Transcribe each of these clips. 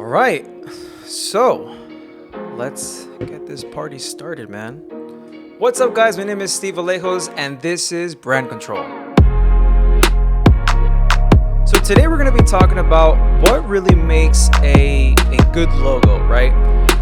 right, so let's get this party started, man. What's up, guys? My name is Steve Alejos, and this is Brand Control. So today we're going to be talking about what really makes a good logo, right?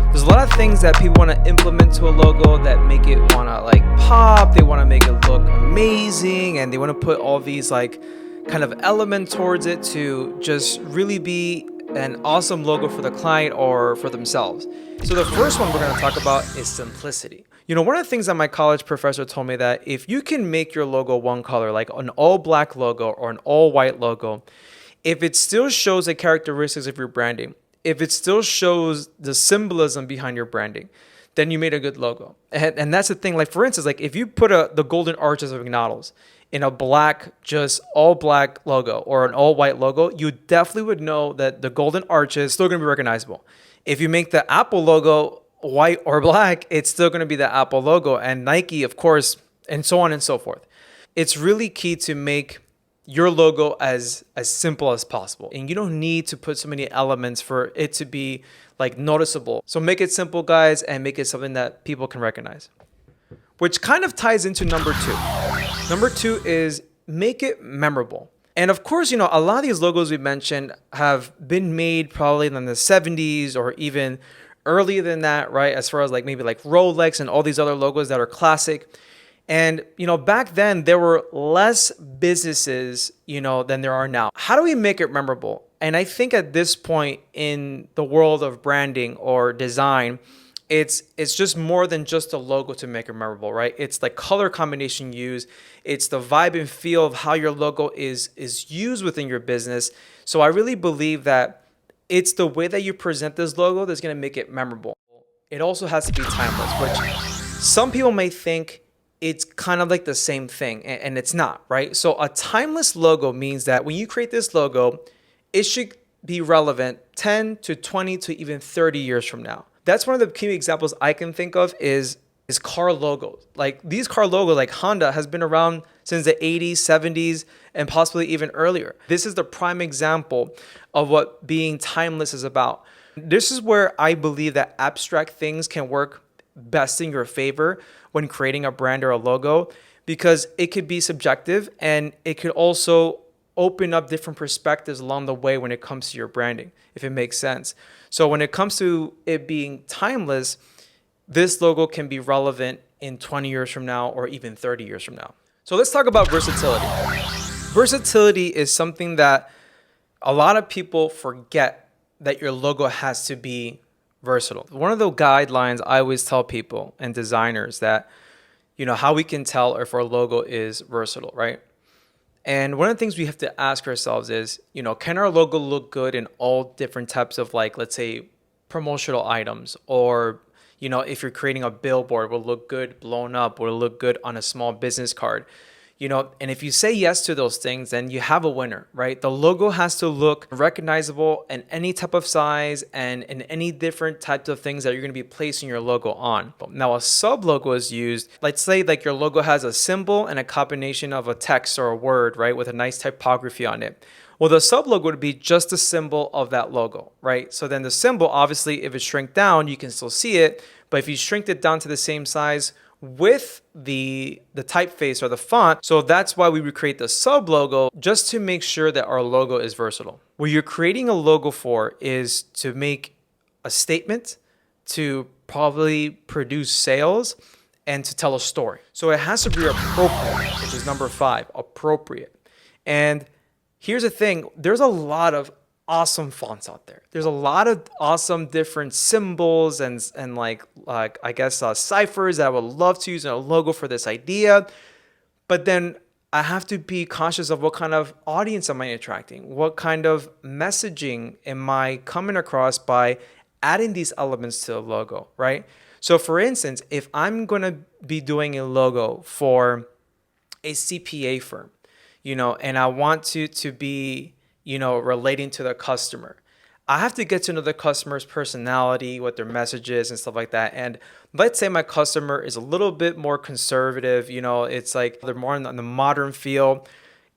There's a lot of things that people want to implement to a logo that make it want to like pop. They want to make it look amazing, and they want to put all these like kind of element towards it to just really be an awesome logo for the client or for themselves. So the first one we're going to talk about is simplicity. One of the things that my college professor told me that if you can make your logo one color, like an all black logo or an all white logo, if it still shows the characteristics of your branding, if it still shows the symbolism behind your branding, then you made a good logo. And that's the thing. Like, for instance, like if you put the golden arches of McDonald's in a black, just all black logo or an all white logo, you definitely would know that the golden arch is still going to be recognizable. If you make the Apple logo white or black, it's still going to be the Apple logo, and Nike, of course, and so on and so forth. It's really key to make your logo as simple as possible. And you don't need to put so many elements for it to be like noticeable. So make it simple, guys, and make it something that people can recognize. Which kind of ties into number two. Number two is make it memorable. And of course, a lot of these logos we mentioned have been made probably in the 70s or even earlier than that, right? As far as like maybe like Rolex and all these other logos that are classic. And, back then there were less businesses, than there are now. How do we make it memorable? And I think at this point in the world of branding or design, it's just more than just a logo to make it memorable, right? It's the color combination used. It's the vibe and feel of how your logo is used within your business. So I really believe that it's the way that you present this logo that's going to make it memorable. It also has to be timeless, which some people may think it's kind of like the same thing, and it's not, right? So a timeless logo means that when you create this logo, it should be relevant 10 to 20 to even 30 years from now. That's one of the key examples I can think of is car logos. Like these car logos, like Honda has been around since the 80s, 70s, and possibly even earlier. This is the prime example of what being timeless is about. This is where I believe that abstract things can work best in your favor when creating a brand or a logo, because it could be subjective and it could also open up different perspectives along the way when it comes to your branding, if it makes sense. So when it comes to it being timeless, this logo can be relevant in 20 years from now or even 30 years from now. So let's talk about versatility. Versatility is something that a lot of people forget, that your logo has to be versatile. One of the guidelines I always tell people and designers that, how we can tell if our logo is versatile, right? And one of the things we have to ask ourselves is, can our logo look good in all different types of, like, let's say, promotional items? Or, if you're creating a billboard, will it look good blown up? Will it look good on a small business card? And if you say yes to those things, then you have a winner, right? The logo has to look recognizable in any type of size and in any different types of things that you're going to be placing your logo on. Now, a sub logo is used. Let's say like your logo has a symbol and a combination of a text or a word, right, with a nice typography on it. Well, the sub logo would be just a symbol of that logo, right? So then the symbol, obviously, if it's shrink down, you can still see it. But if you shrink it down to the same size with the typeface or the font. So that's why we would create the sub logo, just to make sure that our logo is versatile. What you're creating a logo for is to make a statement, to probably produce sales, and to tell a story. So it has to be appropriate, which is number 5, appropriate. And here's the thing, there's a lot of awesome fonts out there. There's a lot of awesome different symbols and like I guess ciphers that I would love to use in a logo for this idea. But then I have to be conscious of what kind of audience am I attracting? What kind of messaging am I coming across by adding these elements to the logo, right? So for instance, if I'm going to be doing a logo for a CPA firm, and I want to be relating to the customer, I have to get to know the customer's personality, what their message is and stuff like that. And let's say my customer is a little bit more conservative, it's like they're more in the modern feel.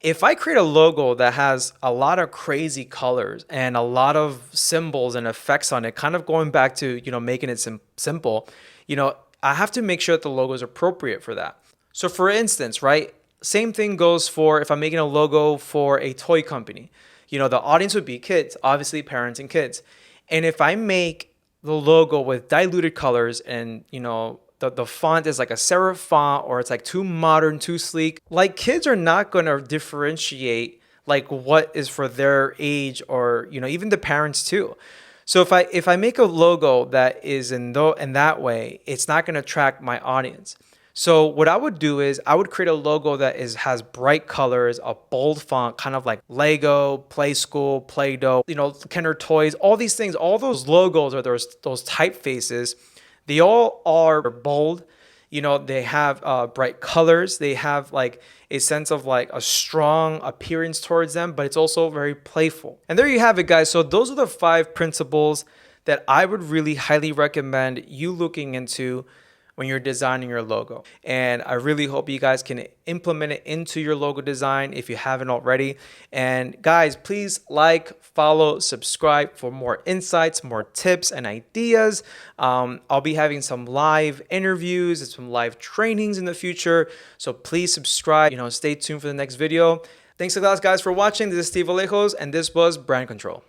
If I create a logo that has a lot of crazy colors and a lot of symbols and effects on it, kind of going back to, making it simple, I have to make sure that the logo is appropriate for that. So for instance, right, same thing goes for if I'm making a logo for a toy company. The audience would be kids, obviously parents and kids. And if I make the logo with diluted colors and, the font is like a serif font, or it's like too modern, too sleek, like kids are not going to differentiate like what is for their age, or, even the parents too. So if I make a logo that is in that way, it's not going to attract my audience. So what I would do is I would create a logo that has bright colors, a bold font, kind of like Lego, Play School, Play-Doh, Kinder Toys, all these things, all those logos or those typefaces, they all are bold. They have bright colors. They have like a sense of like a strong appearance towards them, but it's also very playful. And there you have it, guys. So those are the 5 principles that I would really highly recommend you looking into when you're designing your logo. And I really hope you guys can implement it into your logo design if you haven't already. And guys, please like, follow, subscribe for more insights, more tips and ideas. I'll be having some live interviews and some live trainings in the future. So please subscribe, stay tuned for the next video. Thanks a lot, guys, for watching. This is Steve Alejos, and this was Brand Control.